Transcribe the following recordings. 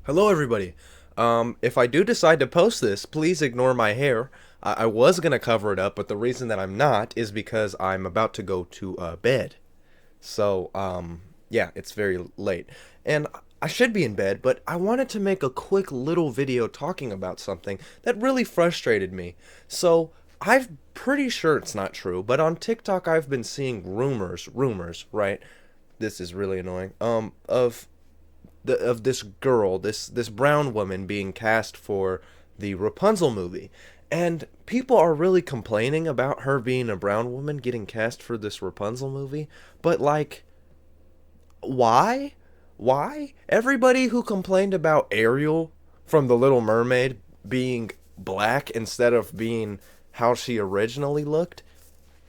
Hello, everybody. If I do decide to post this, please ignore my hair. I was gonna cover it up, but the reason that I'm not is because I'm about to go to bed. So, yeah, it's very late. And I should be in bed, but I wanted to make a quick little video talking about something that really frustrated me. So, I'm pretty sure it's not true, but on TikTok I've been seeing rumors, right? This is really annoying. Of this girl, this brown woman being cast for the Rapunzel movie. And people are really complaining about her being a brown woman getting cast for this Rapunzel movie, but like why? Why? Everybody who complained about Ariel from The Little Mermaid being black instead of being how she originally looked,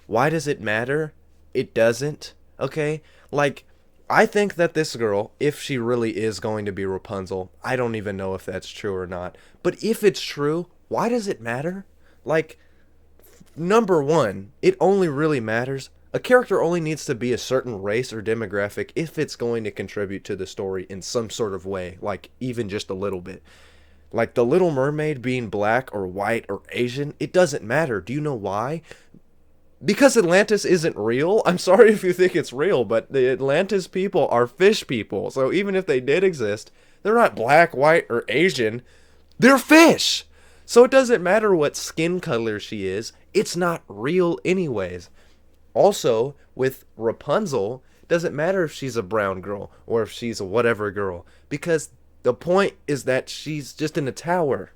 why does it matter? It doesn't. Okay? Like, I think that this girl, if she really is going to be Rapunzel, I don't even know if that's true or not. But if it's true, why does it matter? Like, number one, it only really matters. A character only needs to be a certain race or demographic if it's going to contribute to the story in some sort of way, like even just a little bit. Like the Little Mermaid being black or white or Asian, it doesn't matter. Do you know why? Because Atlantis isn't real. I'm sorry if you think it's real, but the Atlantis people are fish people. So even if they did exist, they're not black, white, or Asian. They're fish. So it doesn't matter what skin color she is. It's not real anyways. Also, with Rapunzel, it doesn't matter if she's a brown girl or if she's a whatever girl, because the point is that she's just in a tower.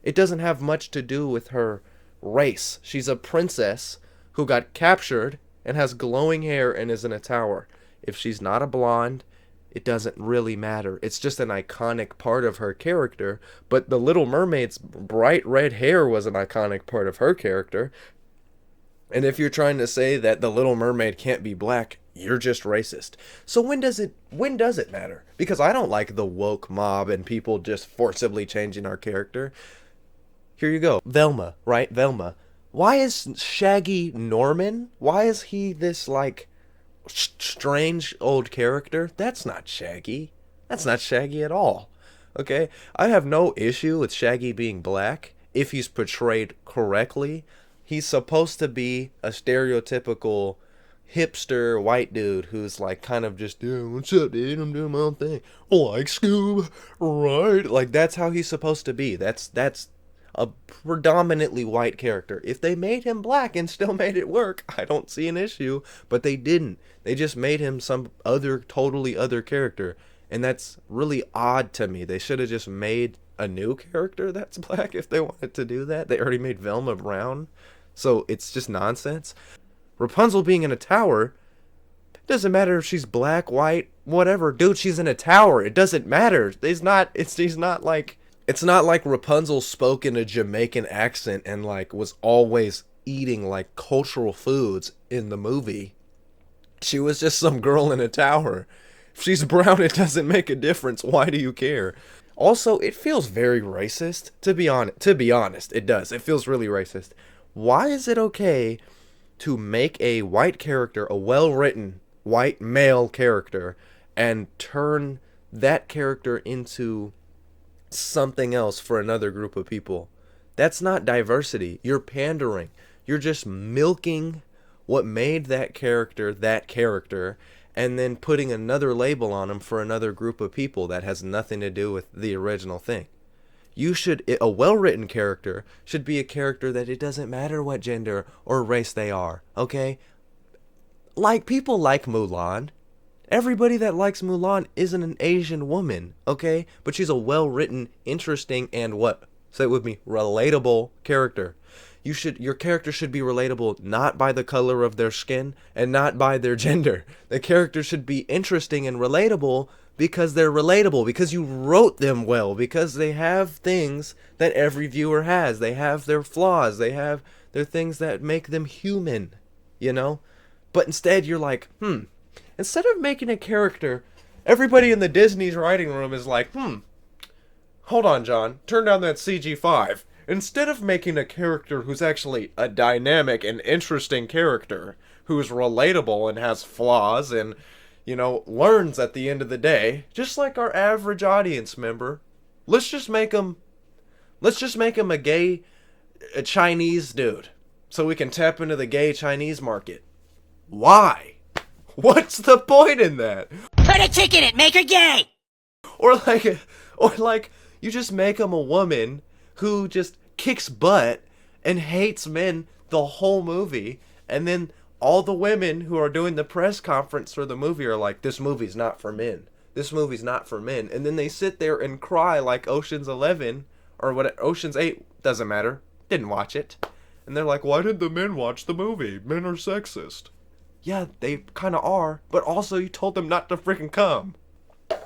It doesn't have much to do with her race. She's a princess who got captured and has glowing hair and is in a tower. If she's not a blonde, it doesn't really matter. It's just an iconic part of her character, but the Little Mermaid's bright red hair was an iconic part of her character. And if you're trying to say that the Little Mermaid can't be black, you're just racist. So when does it matter? Because I don't like the woke mob and people just forcibly changing our character. Here you go. Velma, right? Velma. Why is Shaggy Norman? Why is he this like strange old character? That's not Shaggy. That's not Shaggy at all. Okay? I have no issue with Shaggy being black if he's portrayed correctly. He's supposed to be a stereotypical hipster white dude who's like kind of just, yeah, what's up, dude? I'm doing my own thing. Like Scoob, right? Like that's how he's supposed to be. That's a predominantly white character. If they made him black and still made it work, I don't see an issue. But they didn't. They just made him some other, totally other character. And that's really odd to me. They should have just made a new character that's black if they wanted to do that. They already made Velma brown. So it's just nonsense. Rapunzel being in a tower, doesn't matter if she's black, white, whatever. Dude, she's in a tower. It doesn't matter. It's not like Rapunzel spoke in a Jamaican accent and like was always eating like cultural foods in the movie. She was just some girl in a tower. If she's brown, it doesn't make a difference. Why do you care? Also, it feels very racist. To be honest, it does. It feels really racist. Why is it okay to make a white character, a well-written white male character, and turn that character into something else for another group of people? That's not diversity. You're pandering. You're just milking what made that character and then putting another label on him for another group of people that has nothing to do with the original thing. A well-written character should be a character that it doesn't matter what gender or race they are, okay? Like people like Mulan. Everybody that likes Mulan isn't an Asian woman, okay? But she's a well-written, interesting, and what? Say it with me, relatable character. Your character should be relatable not by the color of their skin and not by their gender. The character should be interesting and relatable because they're relatable, because you wrote them well, because they have things that every viewer has. They have their flaws. They have their things that make them human, you know? But instead you're like, instead of making a character, everybody in the Disney's writing room is like, hold on, John, turn down that CG5. Instead of making a character who's actually a dynamic and interesting character, who's relatable and has flaws and, learns at the end of the day, just like our average audience member, Let's just make him a Chinese dude so we can tap into the gay Chinese market. Why? What's the point in that? Put a chick in it, make her gay! Or like you just make him a woman who just kicks butt and hates men the whole movie, and then all the women who are doing the press conference for the movie are like, this movie's not for men. This movie's not for men. And then they sit there and cry like Ocean's 11 or what, Ocean's 8, doesn't matter. Didn't watch it. And they're like, why did the men watch the movie? Men are sexist. Yeah, they kind of are, but also you told them not to freaking come.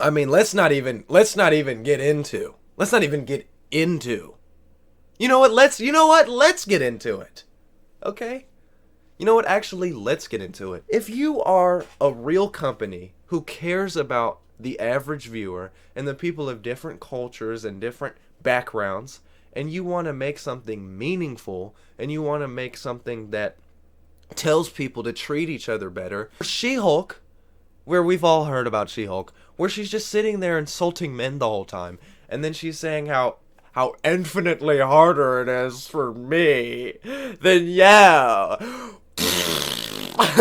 I mean, let's not even get into. You know what? Let's get into it. Okay? You know what? Actually, let's get into it. If you are a real company who cares about the average viewer and the people of different cultures and different backgrounds, and you want to make something meaningful, and you want to make something that tells people to treat each other better. She-Hulk, where we've all heard about She-Hulk, where she's just sitting there insulting men the whole time, and then she's saying how infinitely harder it is for me, then yeah.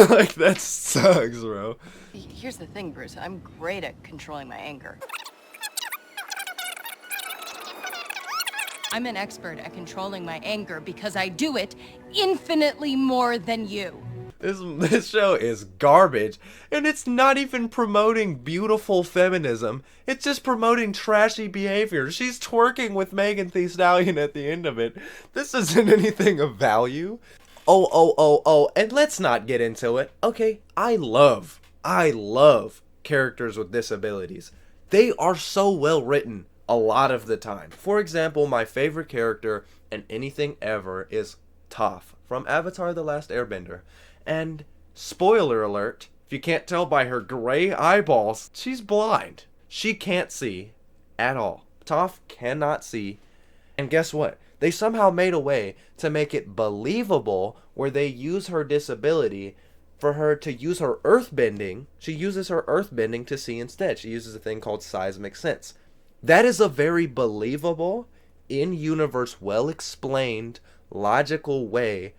Like, that sucks, bro. Here's the thing, Bruce. I'm great at controlling my anger. I'm an expert at controlling my anger because I do it infinitely more than you. This show is garbage, and it's not even promoting beautiful feminism. It's just promoting trashy behavior. She's twerking with Megan Thee Stallion at the end of it. This isn't anything of value. Oh, and let's not get into it. Okay, I love characters with disabilities. They are so well written a lot of the time. For example, my favorite character in anything ever is Toph from Avatar: The Last Airbender. And spoiler alert, if you can't tell by her gray eyeballs, she's blind. She can't see at all. Toph cannot see. And guess what? They somehow made a way to make it believable where they use her disability for her to use her earthbending. She uses her earthbending to see instead. She uses a thing called seismic sense. That is a very believable, in-universe, well-explained, logical way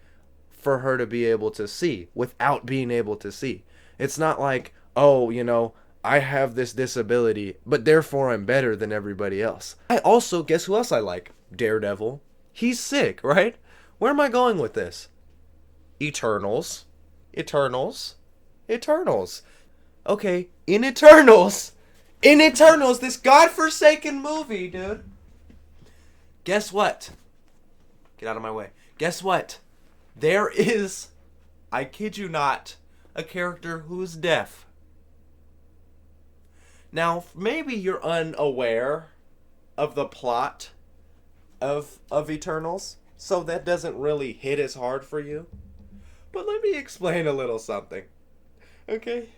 for her to be able to see without being able to see. It's not like, oh, you know, I have this disability, but therefore I'm better than everybody else. I also, guess who else I like? Daredevil. He's sick, right? Where am I going with this? Eternals. Okay, in Eternals, this godforsaken movie, dude. Guess what? Get out of my way. Guess what? There is, I kid you not, a character who's deaf. Now, maybe you're unaware of the plot of Eternals, so that doesn't really hit as hard for you. But let me explain a little something. Okay?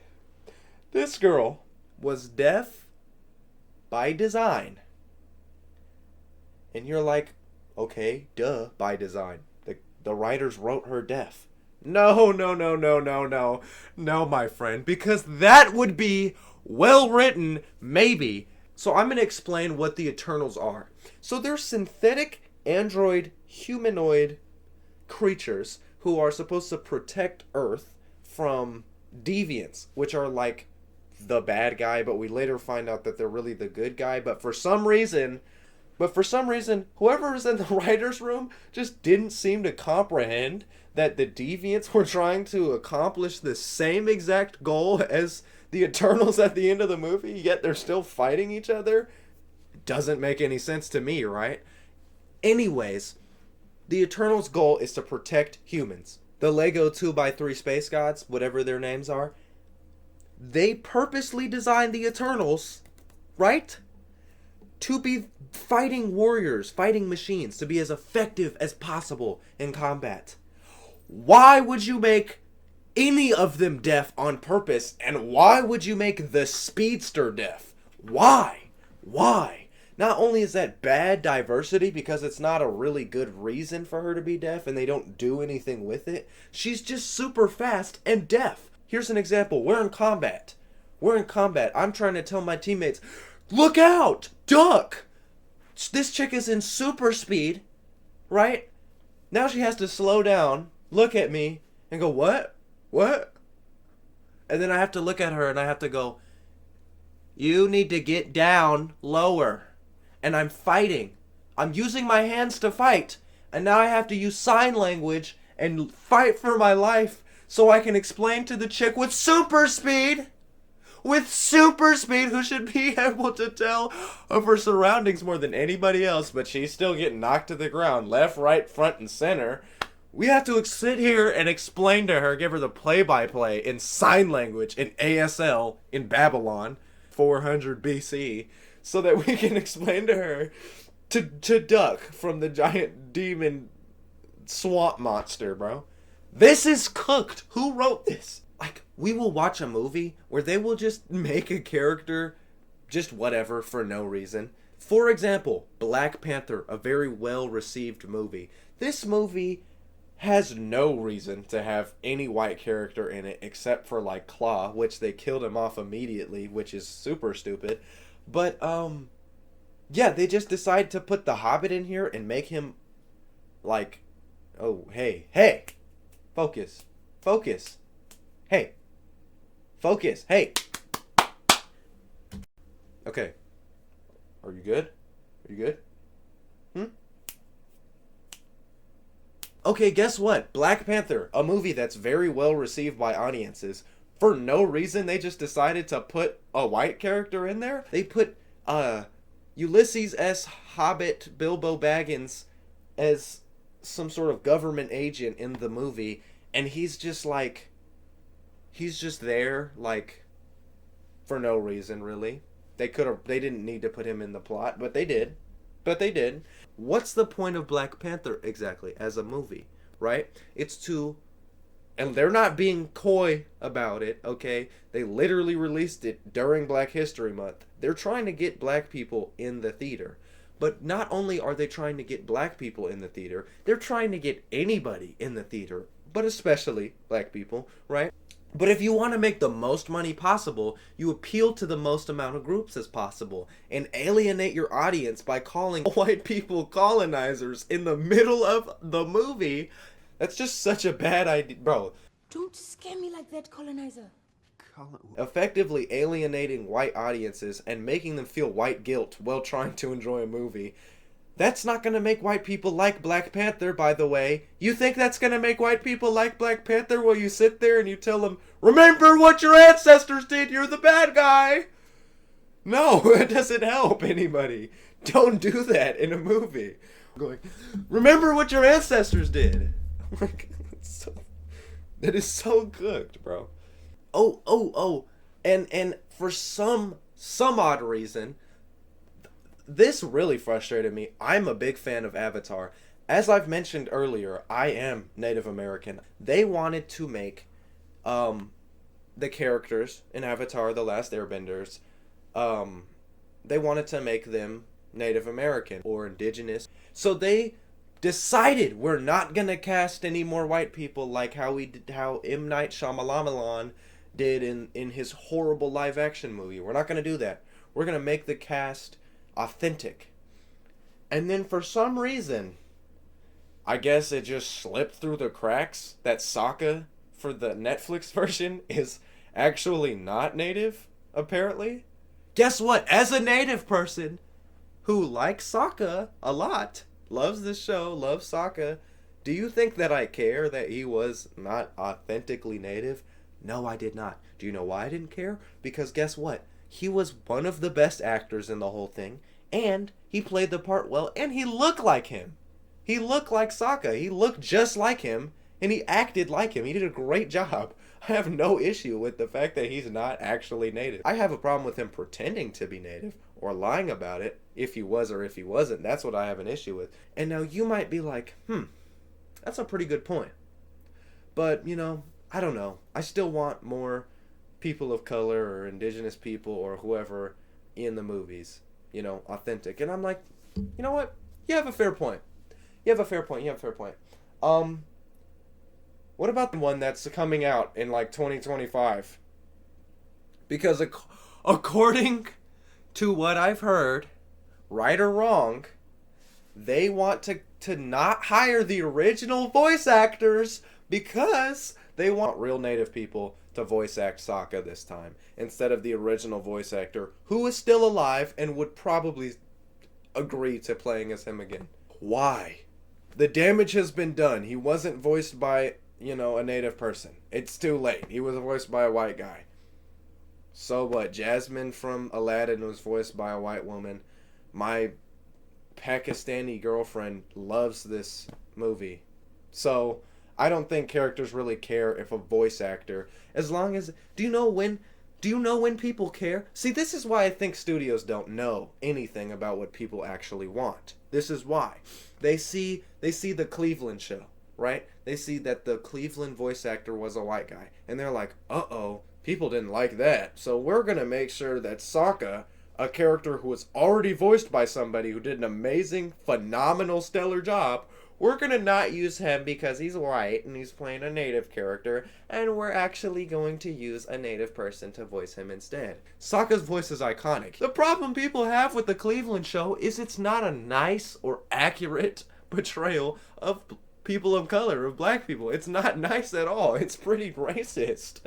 This girl was deaf by design. And you're like, okay, duh, by design. The writers wrote her deaf. No, my friend, because that would be well written, maybe. So I'm going to explain what the Eternals are. So they're synthetic android humanoid creatures who are supposed to protect Earth from deviants, which are like the bad guy, but we later find out that they're really the good guy. But for some reason, whoever was in the writer's room just didn't seem to comprehend that the deviants were trying to accomplish the same exact goal as the Eternals at the end of the movie, yet they're still fighting each other. It doesn't make any sense to me, right? Anyways, the Eternals' goal is to protect humans. The Lego 2x3 space gods, whatever their names are, they purposely designed the Eternals, right? To be fighting warriors, fighting machines, to be as effective as possible in combat. Why would you make any of them deaf on purpose, and why would you make the speedster deaf? Why? Not only is that bad diversity because it's not a really good reason for her to be deaf and they don't do anything with it, she's just super fast and deaf. Here's an example. We're in combat. I'm trying to tell my teammates, look out! Duck! This chick is in super speed, right? Now she has to slow down, look at me, and go, what? What? And then I have to look at her and I have to go, you need to get down lower. And I'm fighting. I'm using my hands to fight. And now I have to use sign language and fight for my life so I can explain to the chick with super speed, who should be able to tell of her surroundings more than anybody else, but she's still getting knocked to the ground, left, right, front, and center. We have to sit here and explain to her, give her the play-by-play in sign language, in ASL, in Babylon, 400 BC, so that we can explain to her to duck from the giant demon swamp monster, bro. This is cooked. Who wrote this? Like, we will watch a movie where they will just make a character just whatever for no reason. For example, Black Panther, a very well-received movie. This movie has no reason to have any white character in it except for, like, Claw, which they killed him off immediately, which is super stupid. But, yeah, they just decide to put the Hobbit in here and make him, like, oh, hey, focus, hey, focus, hey. Okay, are you good? Okay, guess what? Black Panther, a movie that's very well received by audiences. For no reason, they just decided to put a white character in there. They put, Ulysses S. Hobbit Bilbo Baggins as some sort of government agent in the movie, and he's just there, like, for no reason, really. They didn't need to put him in the plot, but they did. What's the point of Black Panther exactly as a movie, right? It's to, and they're not being coy about it, okay? They literally released it during Black History Month. They're trying to get black people in the theater. But not only are they trying to get black people in the theater, they're trying to get anybody in the theater, but especially black people, right? But if you want to make the most money possible, you appeal to the most amount of groups as possible and alienate your audience by calling white people colonizers in the middle of the movie. That's just such a bad idea, bro. Don't scare me like that, colonizer. Effectively alienating white audiences and making them feel white guilt while trying to enjoy a movie. That's not going to make white people like Black Panther, by the way. You think that's going to make white people like Black Panther while you sit there and you tell them, remember what your ancestors did, you're the bad guy? No, it doesn't help anybody. Don't do that in a movie. Going, remember what your ancestors did. That is so cooked, bro. Oh. And for some odd reason, this really frustrated me. I'm a big fan of Avatar. As I've mentioned earlier, I am Native American. They wanted to make the characters in Avatar: The Last Airbenders, they wanted to make them Native American or indigenous. So they decided we're not going to cast any more white people like how M. Night Shyamalan did in his horrible live action movie. We're not going to do that. We're going to make the cast authentic. And then for some reason, I guess it just slipped through the cracks that Sokka for the Netflix version is actually not native, apparently. Guess what? As a native person who likes Sokka a lot, loves this show, loves Sokka, do you think that I care that he was not authentically native? No, I did not. Do you know why I didn't care? Because guess what? He was one of the best actors in the whole thing, and he played the part well, and he looked like him. He looked like Sokka. He looked just like him, and he acted like him. He did a great job. I have no issue with the fact that he's not actually native. I have a problem with him pretending to be native or lying about it, if he was or if he wasn't. That's what I have an issue with. And now you might be like, that's a pretty good point. But, I don't know. I still want more people of color or indigenous people or whoever in the movies, authentic. And I'm like, you know what? You have a fair point. What about the one that's coming out in like 2025? Because according to what I've heard right or wrong, they want to not hire the original voice actors because they want real native people to voice act Sokka this time instead of the original voice actor who is still alive and would probably agree to playing as him again. Why? The damage has been done. He wasn't voiced by, a native person. It's too late. He was voiced by a white guy. So what? Jasmine from Aladdin was voiced by a white woman. My Pakistani girlfriend loves this movie. So I don't think characters really care if a voice actor, as long as, do you know when people care? See, this is why I think studios don't know anything about what people actually want. This is why. They see the Cleveland show, right? They see that the Cleveland voice actor was a white guy, and they're like, uh-oh, people didn't like that. So we're going to make sure that Sokka, a character who was already voiced by somebody who did an amazing, phenomenal, stellar job, we're going to not use him because he's white and he's playing a native character, and we're actually going to use a native person to voice him instead. Sokka's voice is iconic. The problem people have with the Cleveland show is it's not a nice or accurate portrayal of people of color, of black people. It's not nice at all. It's pretty racist.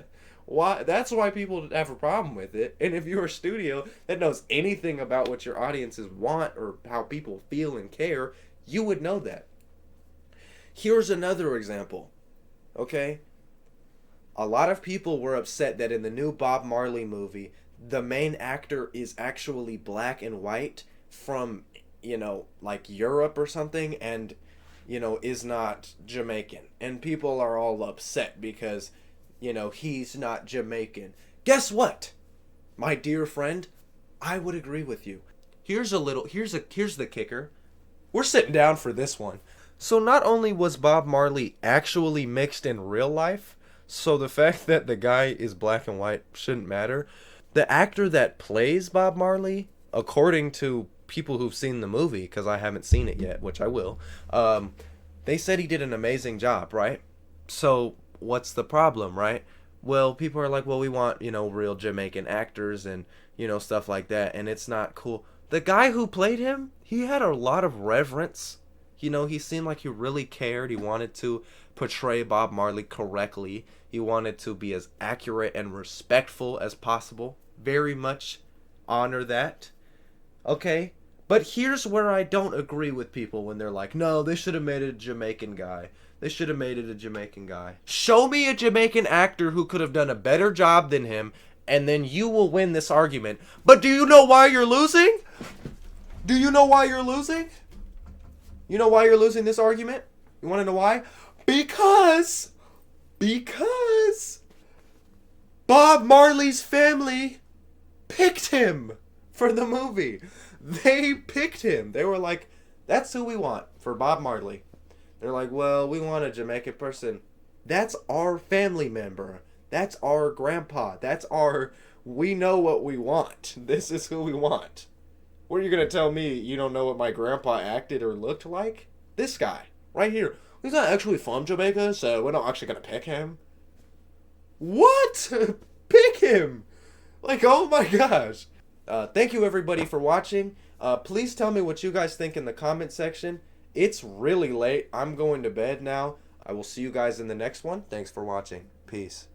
Why? That's why people have a problem with it. And if you're a studio that knows anything about what your audiences want or how people feel and care, you would know that. Here's another example, okay? A lot of people were upset that in the new Bob Marley movie, the main actor is actually black and white from, like Europe or something, and, is not Jamaican. And people are all upset because, he's not Jamaican. Guess what? My dear friend, I would agree with you. Here's the kicker. We're sitting down for this one. So not only was Bob Marley actually mixed in real life, so the fact that the guy is black and white shouldn't matter, the actor that plays Bob Marley, according to people who've seen the movie, because I haven't seen it yet, which I will, they said he did an amazing job, right? So what's the problem, right? Well, people are like, well, we want, real Jamaican actors and, stuff like that, and it's not cool. The guy who played him, he had a lot of reverence. He seemed like he really cared. He wanted to portray Bob Marley correctly. He wanted to be as accurate and respectful as possible. Very much honor that. Okay? But here's where I don't agree with people when they're like, no, they should have made it a Jamaican guy. They should have made it a Jamaican guy. Show me a Jamaican actor who could have done a better job than him, and then you will win this argument. But do you know why you're losing? Do you know why you're losing? You know why you're losing this argument? You want to know why? Because Bob Marley's family picked him for the movie. They picked him. They were like, that's who we want for Bob Marley. They're like, well, we want a Jamaican person. That's our family member. That's our grandpa. We know what we want. This is who we want. What are you going to tell me you don't know what my grandpa acted or looked like? This guy, right here. He's not actually from Jamaica, so we're not actually going to pick him. What? Pick him? Like, oh my gosh. Thank you everybody for watching. Please tell me what you guys think in the comment section. It's really late. I'm going to bed now. I will see you guys in the next one. Thanks for watching. Peace.